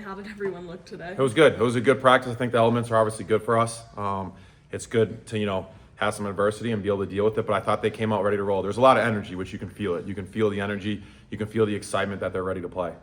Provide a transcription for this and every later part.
How did everyone look today? It was good. It was a good practice. I think the elements are obviously good for us. It's good to, have some adversity and be able to deal with it, but I thought they came out ready to roll. There's a lot of energy, which you can feel it. You can feel the energy. You can feel the excitement that they're ready to play.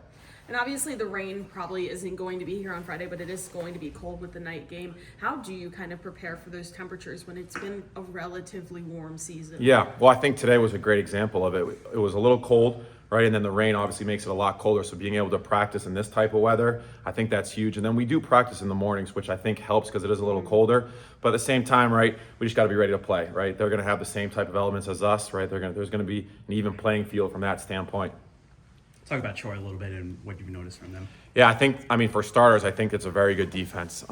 And obviously the rain probably isn't going to be here on Friday, but it is going to be cold with the night game. How do you kind of prepare for those temperatures when it's been a relatively warm season? Yeah, well, I think today was a great example of it. It was a little cold, right? And then the rain obviously makes it a lot colder. So being able to practice in this type of weather, I think that's huge. And then we do practice in the mornings, which I think helps because it is a little colder. But at the same time, right, we just got to be ready to play, right? They're going to have the same type of elements as us, right? There's going to be an even playing field from that standpoint. Talk about Troy a little bit and what you've noticed from them. Yeah, for starters, I think it's a very good defense.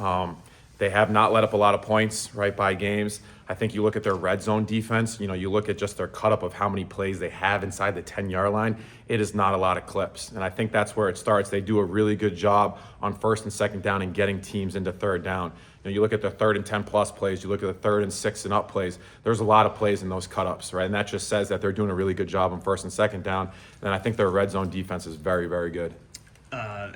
They have not let up a lot of points, right, by games. I think you look at their red zone defense, you look at just their cut up of how many plays they have inside the 10-yard line. It is not a lot of clips. And I think that's where it starts. They do a really good job on first and second down and getting teams into third down. You look at the 3rd and 10+ plays, you look at the 3rd and 6 and up plays, there's a lot of plays in those cut-ups, right? And that just says that they're doing a really good job on first and second down. And I think their red zone defense is very, very good.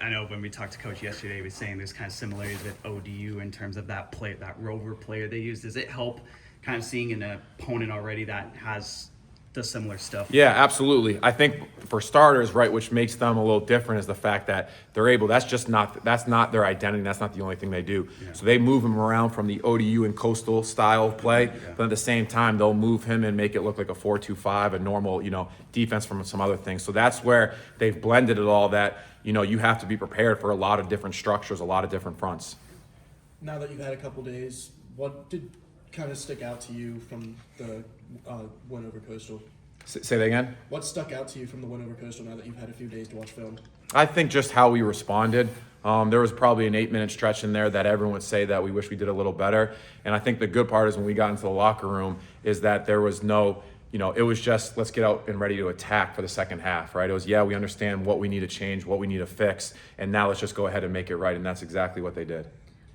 I know when we talked to Coach yesterday, he was saying there's kind of similarities with ODU in terms of that play, that rover player they use. Does it help kind of seeing an opponent already that has the similar stuff? Yeah, absolutely. I think for starters, right, which makes them a little different is the fact that they're able, that's not their identity. That's not the only thing they do. Yeah. So they move him around from the ODU and coastal style of play, but at the same time, they'll move him and make it look like a 4-2-5, a normal, defense from some other things. So that's where they've blended it all that, you have to be prepared for a lot of different structures, a lot of different fronts. Now that you've had a couple days, what did kind of stick out to you from the win over Coastal? Say that again? What stuck out to you from the win over Coastal now that you've had a few days to watch film? I think just how we responded. There was probably an 8-minute stretch in there that everyone would say that we wish we did a little better. And I think the good part is when we got into the locker room is that there was no, it was just let's get out and ready to attack for the second half, right? It was, we understand what we need to change, what we need to fix, and now let's just go ahead and make it right. And that's exactly what they did.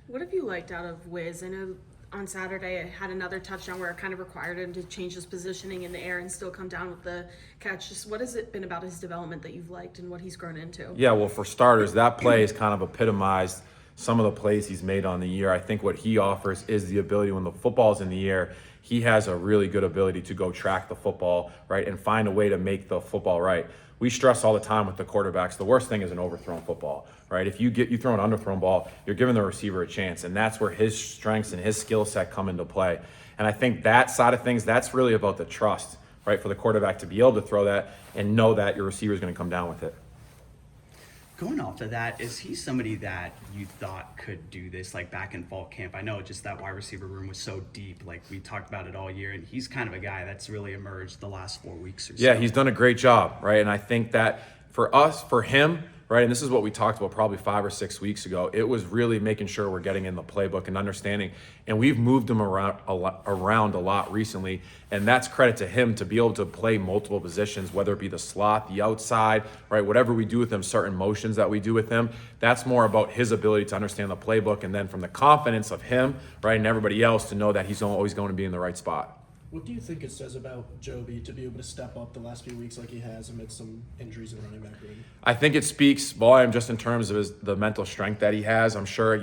What have you liked out of Wiz? I know on Saturday it had another touchdown where it kind of required him to change his positioning in the air and still come down with the catch. Just what has it been about his development that you've liked and what he's grown into? Yeah, well, for starters, that play has kind of epitomized some of the plays he's made on the year. I think what he offers is the ability when the football's in the air, he has a really good ability to go track the football, right, and find a way to make the football right. We stress all the time with the quarterbacks, the worst thing is an overthrown football, right? If you throw an underthrown ball, you're giving the receiver a chance, and that's where his strengths and his skill set come into play. And I think that side of things, that's really about the trust, right, for the quarterback to be able to throw that and know that your receiver is going to come down with it. Going off of that, is he somebody that you thought could do this, like back in fall camp? I know just that wide receiver room was so deep, like we talked about it all year, and he's kind of a guy that's really emerged the last 4 weeks or so. Yeah, he's done a great job, right? And I think that for him, right, and this is what we talked about probably 5 or 6 weeks ago, it was really making sure we're getting in the playbook and understanding. And we've moved him around a lot recently, and that's credit to him to be able to play multiple positions, whether it be the slot, the outside, right, whatever we do with him, certain motions that we do with him, that's more about his ability to understand the playbook, and then from the confidence of him, right, and everybody else to know that he's always going to be in the right spot. What do you think it says about Joby to be able to step up the last few weeks like he has amidst some injuries in the running back room? I think it speaks volume just in terms of the mental strength that he has. I'm sure,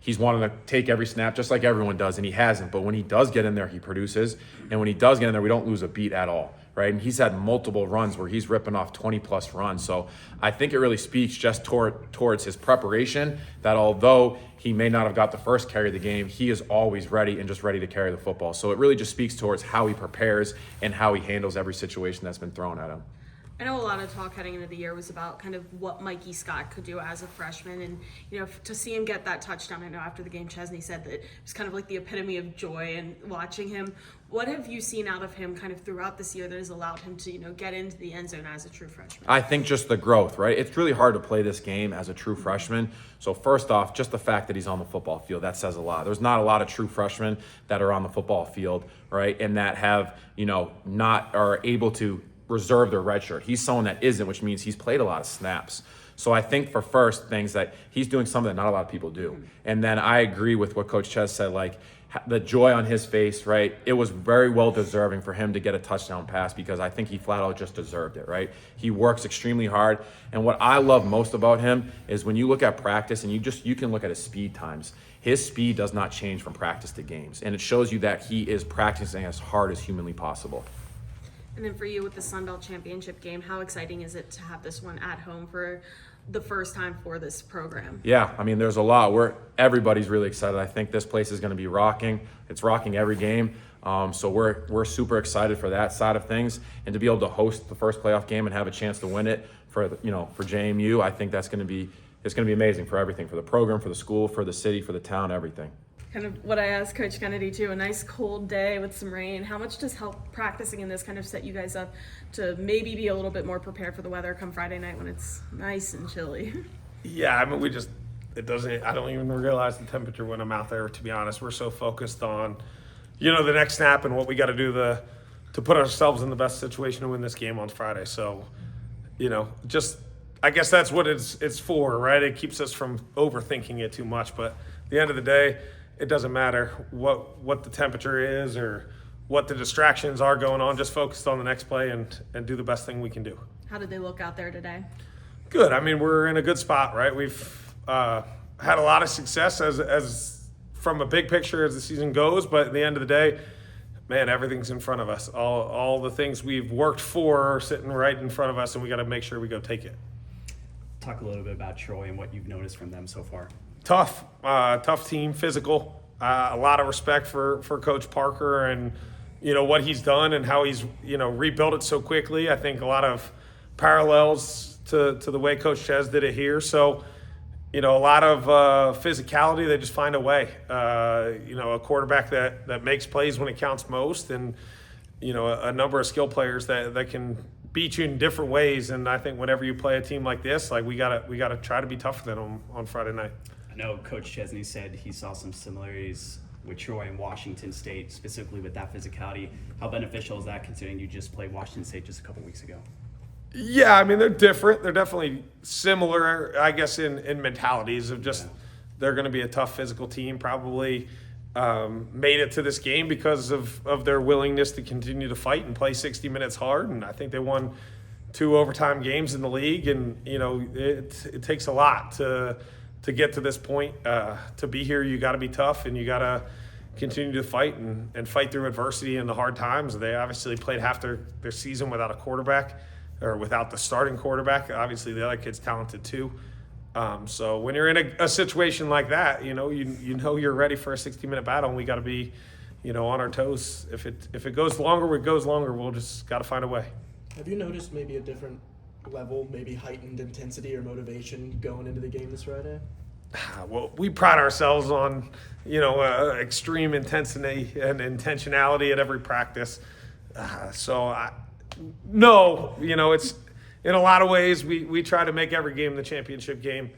he's wanting to take every snap just like everyone does, and he hasn't. But when he does get in there, he produces. And when he does get in there, we don't lose a beat at all, right? And he's had multiple runs where he's ripping off 20-plus runs. So I think it really speaks just towards his preparation, that although he may not have got the first carry of the game, he is always ready and just ready to carry the football. So it really just speaks towards how he prepares and how he handles every situation that's been thrown at him. I know a lot of talk heading into the year was about kind of what Mikey Scott could do as a freshman, and to see him get that touchdown. I know after the game Chesney said that it was kind of like the epitome of joy and watching him. What have you seen out of him kind of throughout this year that has allowed him to get into the end zone as a true freshman? I think just the growth, right? It's really hard to play this game as a true freshman. So first off, just the fact that he's on the football field, that says a lot. There's not a lot of true freshmen that are on the football field, right, and that have are able to reserve their red shirt. He's someone that isn't, which means he's played a lot of snaps. So I think for first things that he's doing something that not a lot of people do. And then I agree with what Coach Ches said, like the joy on his face, right? It was very well deserving for him to get a touchdown pass because I think he flat out just deserved it, right? He works extremely hard. And what I love most about him is when you look at practice and you can look at his speed times. His speed does not change from practice to games. And it shows you that he is practicing as hard as humanly possible. And then for you with the Sun Belt Championship game, how exciting is it to have this one at home for the first time for this program? Yeah, I mean, there's a lot. Everybody's really excited. I think this place is going to be rocking. It's rocking every game. So we're super excited for that side of things, and to be able to host the first playoff game and have a chance to win it for JMU. I think it's going to be amazing for everything, for the program, for the school, for the city, for the town, everything. Kind of what I asked Coach Kennedy too, a nice cold day with some rain. How much does practicing in this kind of set you guys up to maybe be a little bit more prepared for the weather come Friday night when it's nice and chilly? Yeah, I mean, I don't even realize the temperature when I'm out there, to be honest. We're so focused on, the next snap and what we got to do to put ourselves in the best situation to win this game on Friday. So, I guess that's what it's for, right? It keeps us from overthinking it too much. But at the end of the day, it doesn't matter what the temperature is or what the distractions are going on. Just focus on the next play and do the best thing we can do. How did they look out there today? Good. I mean, we're in a good spot, right? We've had a lot of success as from a big picture as the season goes, but at the end of the day, man, everything's in front of us. All the things we've worked for are sitting right in front of us, and we got to make sure we go take it. Talk a little bit about Troy and what you've noticed from them so far. Tough team, physical. A lot of respect for Coach Parker and what he's done and how he's rebuilt it so quickly. I think a lot of parallels to the way Coach Ches did it here. So a lot of physicality. They just find a way. A quarterback that makes plays when it counts most, and a number of skill players that can beat you in different ways. And I think whenever you play a team like this, like we gotta try to be tougher than them on Friday night. I know Coach Chesney said he saw some similarities with Troy and Washington State, specifically with that physicality. How beneficial is that, considering you just played Washington State just a couple weeks ago? Yeah, I mean, they're different. They're definitely similar, I guess, in mentalities of just they're going to be a tough physical team, probably made it to this game because of their willingness to continue to fight and play 60 minutes hard. And I think they won 2 overtime games in the league. And, it takes a lot to get to this point. To be here, you got to be tough and you got to continue to fight and fight through adversity and the hard times. They obviously played half their season without a quarterback or without the starting quarterback. Obviously, the other kid's talented too. So when you're in a situation like that, you're ready for a 60-minute battle, and we got to be, on our toes. If it goes longer, it goes longer. We'll just got to find a way. Have you noticed maybe a different level, maybe heightened intensity or motivation going into the game this Friday? Well, we pride ourselves on, extreme intensity and intentionality at every practice. No, it's in a lot of ways we try to make every game the championship game.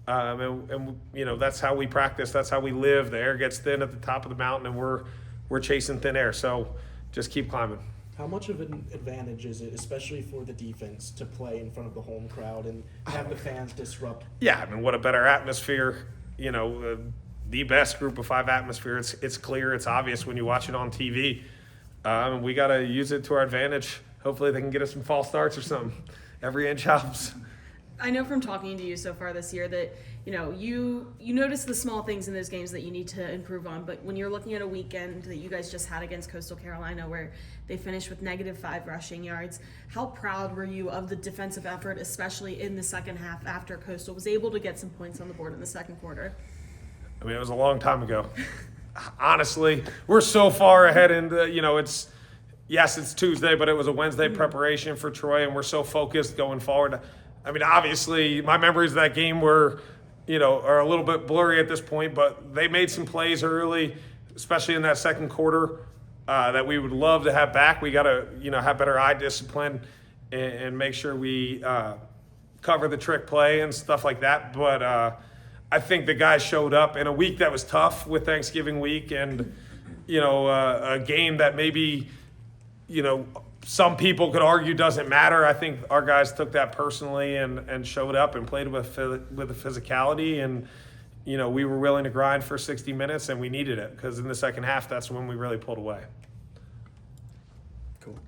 And that's how we practice. That's how we live. The air gets thin at the top of the mountain, and we're chasing thin air. So just keep climbing. How much of an advantage is it, especially for the defense, to play in front of the home crowd and have the fans disrupt? Yeah, I mean, what a better atmosphere, the best group of 5 atmosphere. It's clear, it's obvious when you watch it on TV. We got to use it to our advantage. Hopefully they can get us some false starts or something. Every inch helps. I know from talking to you so far this year that you notice the small things in those games that you need to improve on, but when you're looking at a weekend that you guys just had against Coastal Carolina where they finished with -5 rushing yards, how proud were you of the defensive effort, especially in the second half after Coastal was able to get some points on the board in the second quarter? I mean, it was a long time ago. Honestly, we're so far ahead into, it's Tuesday, but it was a Wednesday preparation for Troy, and we're so focused going forward. I mean, obviously, my memories of that game are a little bit blurry at this point, but they made some plays early, especially in that second quarter, that we would love to have back. We got to, have better eye discipline and make sure we cover the trick play and stuff like that. But I think the guys showed up in a week that was tough with Thanksgiving week and, a game that maybe, some people could argue doesn't matter. I think our guys took that personally and showed up and played with the physicality, and we were willing to grind for 60 minutes, and we needed it because in the second half, that's when we really pulled away. Cool.